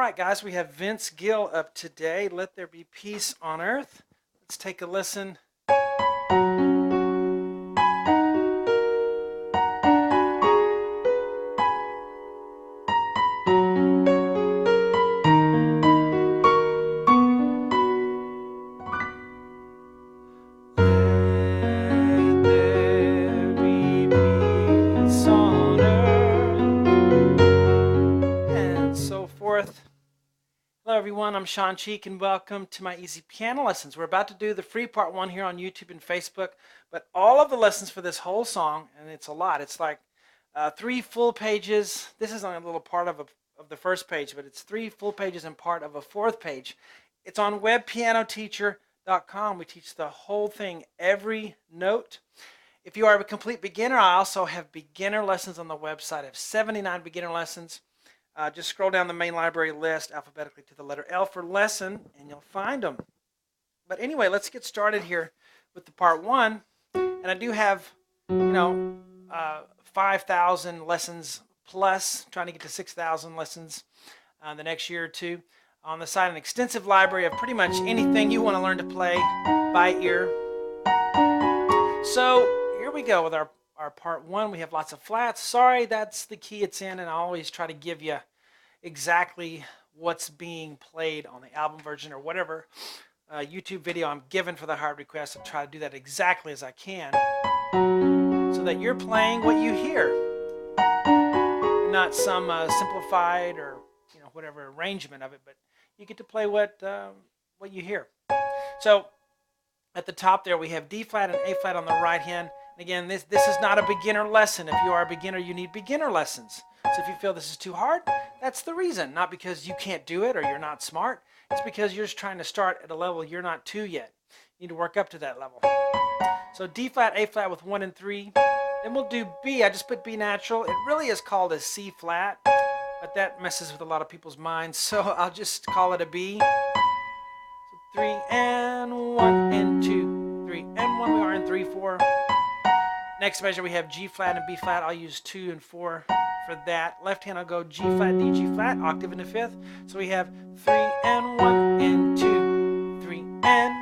right, guys, we have Vince Gill up today. Let there be peace on earth. Let's take a listen. Hello everyone, I'm Sean Cheek and welcome to my easy piano lessons. We're about to do the free part 1 here on YouTube and Facebook, but all of the lessons for this whole song, and it's a lot, it's like 3 full pages. This is only a little part of the first page, but it's 3 full pages and part of a 4th page. It's on webpianoteacher.com. We teach the whole thing, every note. If you are a complete beginner, I also have beginner lessons on the website. I have 79 beginner lessons. Just scroll down the main library list alphabetically to the letter L for lesson, and you'll find them. But anyway, let's get started here with the part 1. And I do have, 5,000 lessons plus, trying to get to 6,000 lessons the next year or two. On the side, an extensive library of pretty much anything you want to learn to play by ear. So here we go with our part 1. We have lots of flats. Sorry, that's the key it's in, and I always try to give you exactly what's being played on the album version or whatever YouTube video I'm given for the hard request. I try to do that exactly as I can so that you're playing what you hear, not some simplified or whatever arrangement of it, but you get to play what you hear. So at the top there we have D flat and A flat on the right hand. Again, this is not a beginner lesson. If you are a beginner, you need beginner lessons. So if you feel this is too hard, that's the reason. Not because you can't do it or you're not smart. It's because you're just trying to start at a level you're not to yet. You need to work up to that level. So D flat, A flat with 1 and 3. Then we'll do B. I just put B natural. It really is called a C flat, but that messes with a lot of people's minds. So I'll just call it a B. So 3 and 1 and 2. 3 and 1. We are in 3, 4. Next measure we have G flat and B flat. I'll use 2 and 4 for that. Left hand I'll go G flat, D, G flat, octave in the 5th. So we have 3 and 1 and 2, 3 and.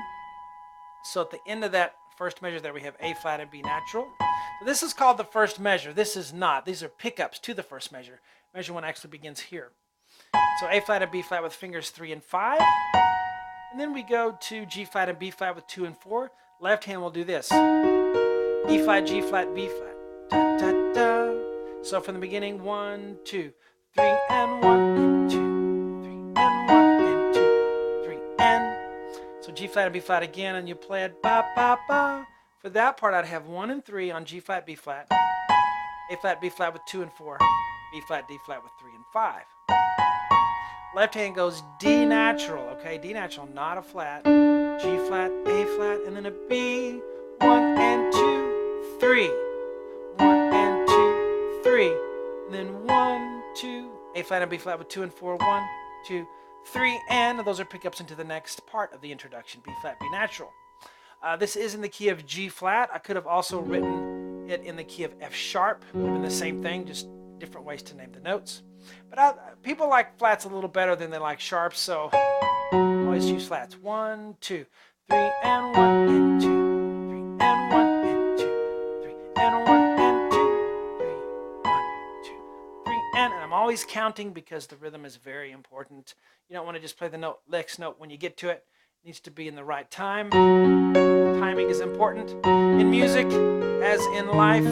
So at the end of that first measure there we have A flat and B natural. So this is called the first measure. This is not. These are pickups to the first measure. Measure 1 actually begins here. So A flat and B flat with fingers 3 and 5. And then we go to G flat and B flat with 2 and 4. Left hand will do this. E flat, G flat, B flat. Da, da, da. So from the beginning, 1, 2, 3 and 1 and 2, 3 and 1 and 2, 3 and. So G flat and B flat again, and you play it ba ba ba. For that part, I'd have 1 and 3 on G flat, B flat, A flat, B flat with 2 and 4, B flat, D flat with 3 and 5. Left hand goes D natural, okay? D natural, not a flat. G flat, A flat, and then a B. 1 and 2. 3, 1 and 2, 3, and then 1, 2, A flat and B flat with 2 and 4, 1, 2, 3, and those are pickups into the next part of the introduction, B flat, B natural. This is in the key of G flat. I could have also written it in the key of F sharp. It would have been the same thing, just different ways to name the notes. But people like flats a little better than they like sharps, so I always use flats. 1, 2, 3, and 1 and 2, 3 and 1 and 2. And 1 and 2, 3, 1, 2, 3, and I'm always counting because the rhythm is very important. You don't want to just play the next note when you get to it. It needs to be in the right time. Timing is important in music as in life.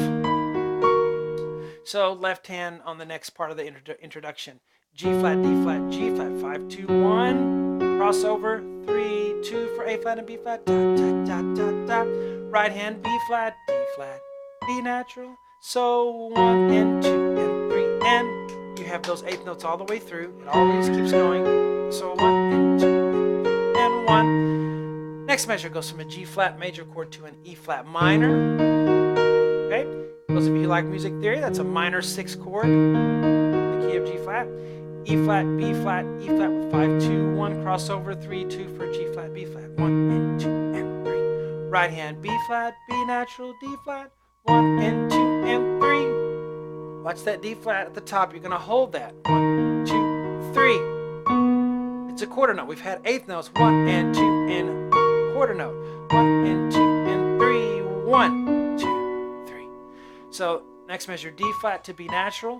So left hand on the next part of the introduction. G flat, D flat, G flat, 5, 2, 1. Crossover, 3, 2 for A flat and B flat. Da, da, da, da, da. Right hand, B flat, D flat, B natural. So 1 and 2 and 3 and. You have those 8th notes all the way through. It always keeps going. So 1 and 2 and 3 and 1. Next measure goes from a G flat major chord to an E flat minor. Okay? Those of you who like music theory, that's a minor 6 chord in the key of G flat. E flat, B flat, E flat with 5, 2, 1 crossover, 3, 2 for G flat, B flat, 1 and 2 and 3. Right hand, B flat, B natural, D flat, 1 and 2 and 3. Watch that D flat at the top. You're going to hold that. 1, 2, 3. a quarter note. We've had eighth notes, 1 and 2 and quarter note, 1 and 2 and 3, 1, 2, 3. So next measure, D flat to B natural,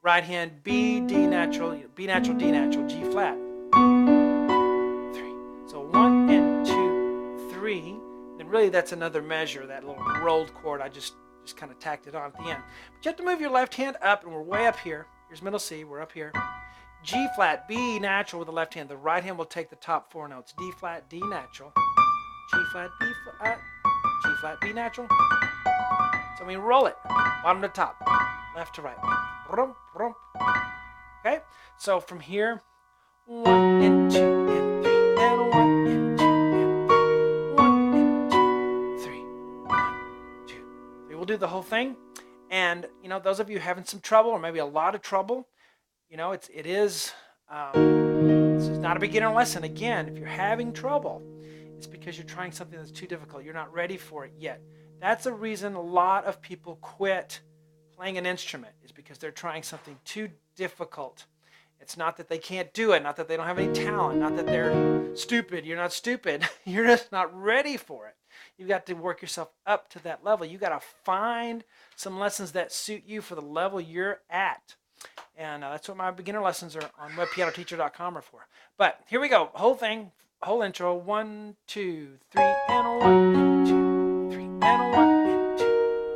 right hand B, D natural, B natural, D natural, G flat, 3. So 1 and 2, 3. And really that's another measure, that little rolled chord. I just kind of tacked it on at the end. But you have to move your left hand up, and we're way up here. Here's middle C, we're up here. G flat, B natural with the left hand. The right hand will take the top 4 notes. D flat, D natural, G flat, B flat, G flat, B natural. So we roll it, bottom to top, left to right. Okay, so from here, 1 and 2 and 3, and 1 and 2 and 3, 1 and 2, 3, 1, 2, 3. We'll do the whole thing. And you know, those of you having some trouble, or maybe a lot of trouble, you know, this is not a beginner lesson. Again, if you're having trouble, it's because you're trying something that's too difficult. You're not ready for it yet. That's the reason a lot of people quit playing an instrument, is because they're trying something too difficult. It's not that they can't do it, not that they don't have any talent, not that they're stupid. You're not stupid. You're just not ready for it. You've got to work yourself up to that level. You've got to find some lessons that suit you for the level you're at. And that's what my beginner lessons are on webpianoteacher.com are for. But here we go. Whole thing, whole intro. 1, 2, 3, and 1, and 2, 3, and 1, and 2, 3,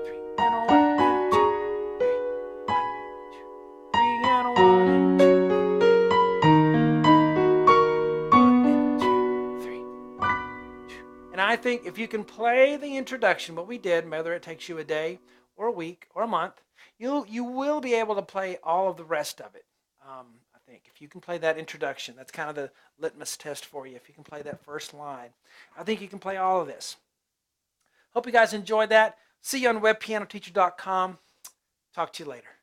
and 1, and 2, 3, 1, 2, 3, and 1, and 2, 1, and 2, 3, 2. And I think if you can play the introduction, what we did, whether it takes you a day or a week or a month, you will be able to play all of the rest of it. I think if you can play that introduction, that's kind of the litmus test for you. If you can play that first line, I think you can play all of this. Hope you guys enjoyed that. See you on webpianoteacher.com. Talk to you later.